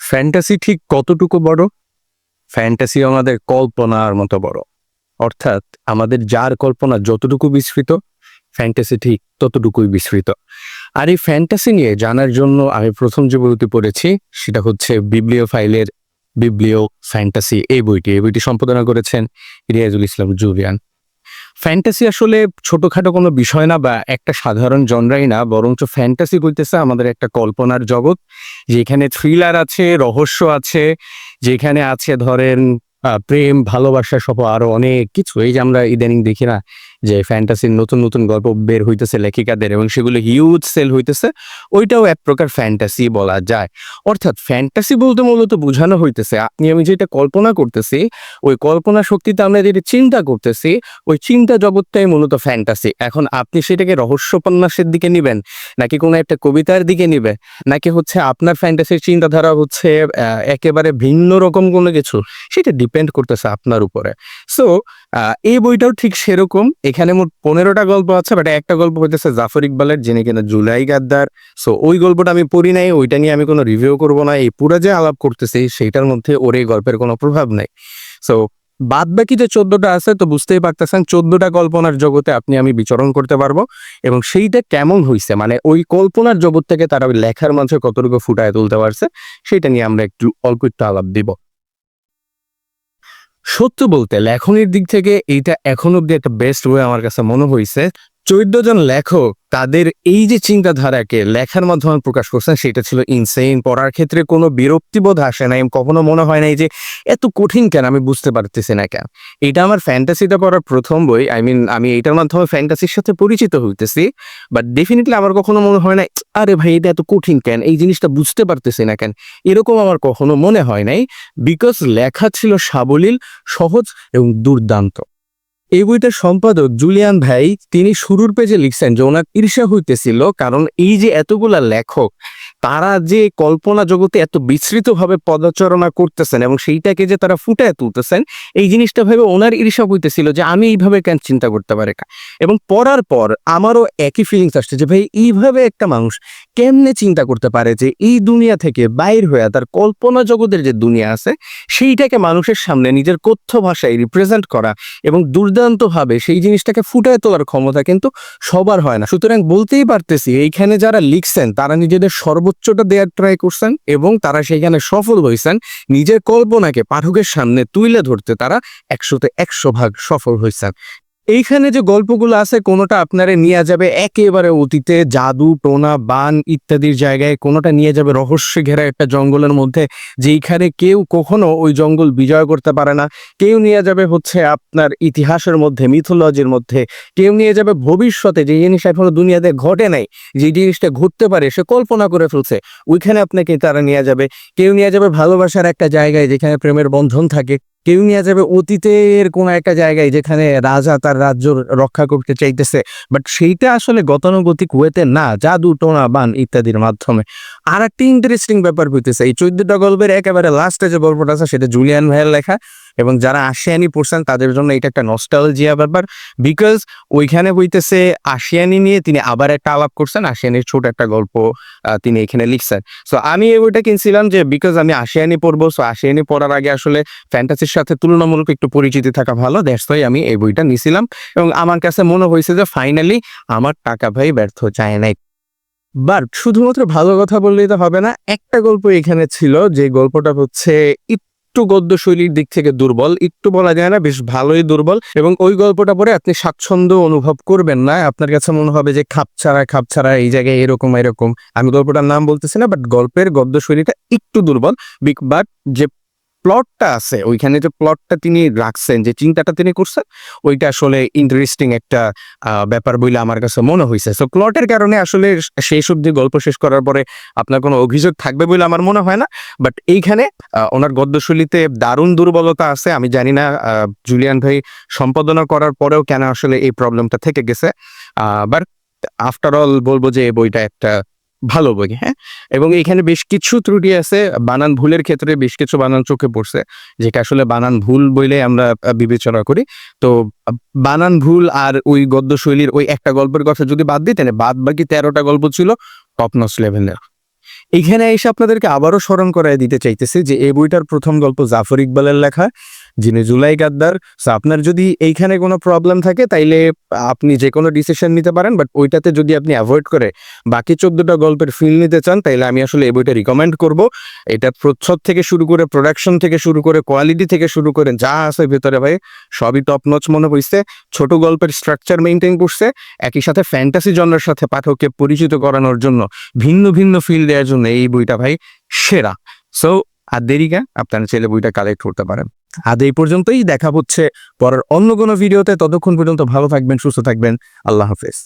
Fantasy ঠিক কতটুকু বড়? ফ্যান্টাসি আমাদের কল্পনার মতো বড়। অর্থাৎ আমাদের যার কল্পনা যতটুকু বিস্তৃত, ফ্যান্টাসি ঠিক ততটুকুই বিস্তৃত। আর এই ফ্যান্টাসি নিয়ে জানার জন্য আমি প্রথম যে বইটি পড়েছি সেটা হচ্ছে বিবলিও ফাইলের বিবলিও ফ্যান্টাসি। এই বইটি সম্পাদনা করেছেন রিয়াজুল ইসলাম জুলিয়ান। ফ্যান্টাসি আসলে ছোটখাটো কোনো বিষয় না বা একটা সাধারণ জনরাই না, বরঞ্চ ফ্যান্টাসি বলতেছে আমাদের একটা কল্পনার জগৎ, যেখানে থ্রিলার আছে, রহস্য আছে, যেখানে আছে ধরেন প্রেম, ভালোবাসা সহ আরো অনেক কিছু। এই যে আমরা ইদানিং দেখি না যে ফ্যান্টাসির নতুন নতুন গল্প বের হইতেছে লেখিকাদের এবং সেগুলো হিউজ সেল হইতেছে, ওইটাও এক প্রকার ফ্যান্টাসি বলা যায়। অর্থাৎ ফ্যান্টাসি বলতে মূলত বোঝানো হইতেছে আপনি আমি যেটা কল্পনা করতেছি, ওই কল্পনা শক্তিতে আমরা যেটা চিন্তা করতেছি, ওই চিন্তা জগৎটাই মূলত ফ্যান্টাসি। এখন আপনি সেটাকে রহস্যোপন্যাসের দিকে নিবেন, নাকি কোনো একটা কবিতার দিকে নিবে, নাকি হচ্ছে আপনার ফ্যান্টাসির চিন্তাধারা হচ্ছে একেবারে ভিন্ন রকম কোনো কিছু, সেটা ডিপেন্ড করতেছে আপনার উপরে। সো এই বইটাও ঠিক সেরকম। এখানে মোট 15টা গল্প আছে, বাট একটা গল্প হইতেছে জাফর ইকবালের, যিনি কিনা জুলাই গাদ্দার। সো ওই গল্পটা আমি পড়ি নাই, ওইটা নিয়ে আমি কোনো রিভিউ করব না। এই পুরো যে আলাপ করতেছি সেইটার মধ্যে ওর এই গল্পের কোনো প্রভাব নাই। সো বাদ বাকি যে 14টা আছে, তো বুঝতেই পারতেছেন 14টা কল্পনার জগতে আপনি আমি বিচরণ করতে পারবো, এবং সেইটা কেমন হইছে, মানে ওই কল্পনার জগৎ থেকে তারা লেখার মাঝে কতটুকু ফুটায় তুলতে পারছে, সেটা নিয়ে আমরা অল্প একটু আলাপ দিব। সত্য বলতে লেখনের দিক থেকে এইটা এখন অব্দি একটা বেস্ট বই আমার কাছে মনে হয়েছে। 14 জন লেখক তাদের এই যে চিন্তাধারাকে লেখার মাধ্যমে প্রকাশ করছেন, সেটা ছিল ইনসেইন। পড়ার ক্ষেত্রে কোনো বিরক্তিবোধ আসে নাই, কখনো মনে হয় নাই যে এত কঠিন কেন, আমি বুঝতে পারতেছি না কেন। এটা আমার ফ্যান্টাসিটা পড়ার প্রথম বই। আমি এইটার মাধ্যমে ফ্যান্টাসির সাথে পরিচিত হইতেছি, বাট ডেফিনেটলি আমার কখনো মনে হয় নাই আরে ভাই এটা এত কঠিন কেন, এই জিনিসটা বুঝতে পারতেছি না কেন, এরকম আমার কখনো মনে হয় নাই। বিকজ লেখা ছিল সাবলীল, সহজ এবং দুর্দান্ত। এই বইটার সম্পাদক জুলিয়ান ভাই, তিনি শুরুর পেজে লিখছেন যে ওনার ঈর্ষা হইতেছিল, কারণ এই যে এতগুলা লেখক তারা যে কল্পনা জগতে এত বিস্তৃতভাবে পদচারণা করতেছেন এবং সেইটাকে যে তারা ফুটায় তুলতেছেন, এই জিনিসটা ভেবে ওনার ঈর্ষা হইতেছিল যে আমি এইভাবে কেন চিন্তা করতে পারি না। এবং পড়ার পর আমারও একই ফিলিংস আসছে যে ভাই এইভাবে একটা মানুষ কেমনে চিন্তা করতে পারে যে এই দুনিয়া থেকে বাইর হয়ে তার কল্পনা জগতের যে দুনিয়া আছে সেইটাকে মানুষের সামনে নিজের কথ্য ভাষায় রিপ্রেজেন্ট করা এবং দুর্দান্তভাবে সেই জিনিসটাকে ফুটায় তোলার ক্ষমতা কিন্তু সবার হয় না। সুতরাং বলতেই পারতেছি এইখানে যারা লিখছেন তারা নিজেদের সর্বোচ্চটা দেওয়ার ট্রাই করছেন এবং তারা সেইখানে সফল হয়েছেন। নিজের কল্পনাকে পাঠকের সামনে তুলে ধরতে তারা 100তে 100 ভাগ সফল হয়েছেন। এইখানে যে গল্পগুলো আছে কোনোটা আপনারে নিয়ে যাবে একেবারে অতীতে, জাদু টোনা বান ইত্যাদির জায়গায়, কোনোটা নিয়ে যাবে রহস্য ঘেরা একটা জঙ্গলের মধ্যে যেইখানে কেউ কখনো ওই জঙ্গল বিজয় করতে পারে না, কেউ নিয়ে যাবে হচ্ছে আপনার ইতিহাসের মধ্যে, মিথোলজির মধ্যে, কেউ নিয়ে যাবে ভবিষ্যতে যে জিনিস এখনো দুনিয়াতে ঘটে নাই, যে জিনিসটা ঘটতে পারে সে কল্পনা করে ফেলছে, ওইখানে আপনাকে তারা নিয়ে যাবে। কেউ নিয়ে যাবে ভালোবাসার একটা জায়গায় যেখানে প্রেমের বন্ধন থাকে, কেউ নিয়ে যাবে অতীতের কোনো একটা জায়গায় যেখানে রাজা তার রাজ্য রক্ষা করতে চাইতেছে, বাট সেইটা আসলে গতানুগতিক ওয়েতে না, জাদু টোনা বান ইত্যাদির মাধ্যমে। আর একটা ইন্টারেস্টিং ব্যাপার হইতেছে এই 14টা গল্পের একেবারে লাস্টে যে গল্পটা আছে সেটা জুলিয়ান ভাইয়ের লেখা, এবং যারা আশিয়ানি পড়ছেন তাদের জন্য এটা একটা নস্টালজিয়া ব্যাপার। বিকজ ওইখানে হইতেছে আশিয়ানি নিয়ে তিনি আবার একটা আলাপ করছেন, আশিয়ানির ছোট একটা গল্প তিনি এখানে লিখছেন। সো আমি এই বইটা কিনছিলাম যে বিকজ আমি আশিয়ানি পড়বো, সো আশিয়ানি পড়ার আগে আসলে ফ্যান্টাসির সাথে তুলনামূলক একটু পরিচিতি থাকা ভালো, দ্যাটস ওয়াই আমি এই বইটা নিছিলাম। এবং আমার কাছে মনে হয়েছে যে ফাইনালি আমার টাকা ভাই ব্যর্থ যায় নাই। বাট শুধুমাত্র ভালো কথা বললেই তো হবে না, একটা গল্প এখানে ছিল যে গল্পটা হচ্ছে একটু গদ্য শৈলীর দিক থেকে দুর্বল, একটু বলা যায় না বেশ ভালোই দুর্বল, এবং ওই গল্পটা পড়ে আপনি স্বাচ্ছন্দ্য অনুভব করবেন না। আপনার কাছে মনে হবে যে খাপছাড়া এই জায়গায় এরকম এরকম। আমি গল্পটার নাম বলতেছি না, বাট গল্পের গদ্য শৈলীটা একটু দুর্বল। বাট যে প্লটটা আছে ওইখানে, যে প্লটটা তিনি রাখছেন, যে চিন্তাটা তিনি করছেন, ওইটা আসলে ইন্টারেস্টিং একটা ব্যাপার বলে আমার কাছে মনে হয়েছে। সো প্লটের কারণে আসলে শেষ অব্দি গল্প শেষ করার পরে আপনার কোনো অভিযোগ থাকবে বলে আমার মনে হয় না। বাট এইখানে ওনার গদ্যশৈলীতে দারুণ দুর্বলতা আছে। আমি জানি না জুলিয়ান ভাই সম্পাদনা করার পরেও কেন আসলে এই প্রবলেমটা থেকে গেছে। বাট আফটার অল বলবো যে এই বইটা একটা ভালো বই, হ্যাঁ। এবং এখানে বেশ কিছু ত্রুটি আছে, বানান ভুলের ক্ষেত্রে বেশ কিছু বানান চোখে পড়ছে, যেটা আসলে বানান ভুল বলে আমরা বিবেচনা করি। তো বানান ভুল আর ওই গদ্য শৈলীর ওই একটা গল্পের কথা যদি বাদ দিই, তাহলে বাদ বাকি 13টা গল্প ছিল টপ নচ লেভেলের। এইখানে এসে আপনাদেরকে আবারও স্মরণ করায় দিতে চাইতেছি যে এই বইটার প্রথম গল্প জাফর ইকবালের লেখা, যিনি জুলাই গাদ্দার। সো আপনার যদি এইখানে কোনো প্রবলেম থাকে তাইলে আপনি যে কোনো ডিসিশন নিতে পারেন, বাট ওইটাতে যদি আপনি অ্যাভয়েড করে বাকি 14টা গল্পের ফিল নিতে চান তাইলে আমি আসলে এই বইটা রিকমেন্ড করব। এটা প্রচ্ছদ থেকে শুরু করে প্রোডাকশন থেকে শুরু করে কোয়ালিটি থেকে শুরু করে যা আছে ভেতরে ভাই সবই টপ নচ মনে হইছে। ছোট গল্পের স্ট্রাকচার মেনটেন করছে, একই সাথে ফ্যান্টাসি জনরার সাথে পাঠককে পরিচিত করানোর জন্য, ভিন্ন ভিন্ন ফিল দেওয়ার জন্য এই বইটা ভাই সেরা। সো আর দেরি কেন, আপনারা চাইলে বইটা কালেক্ট করতে পারেন। আজ এই পর্যন্তই, দেখা হচ্ছে পরের অন্য কোনো ভিডিওতে। ততক্ষণ পর্যন্ত ভালো থাকবেন, সুস্থ থাকবেন। আল্লাহ হাফেজ।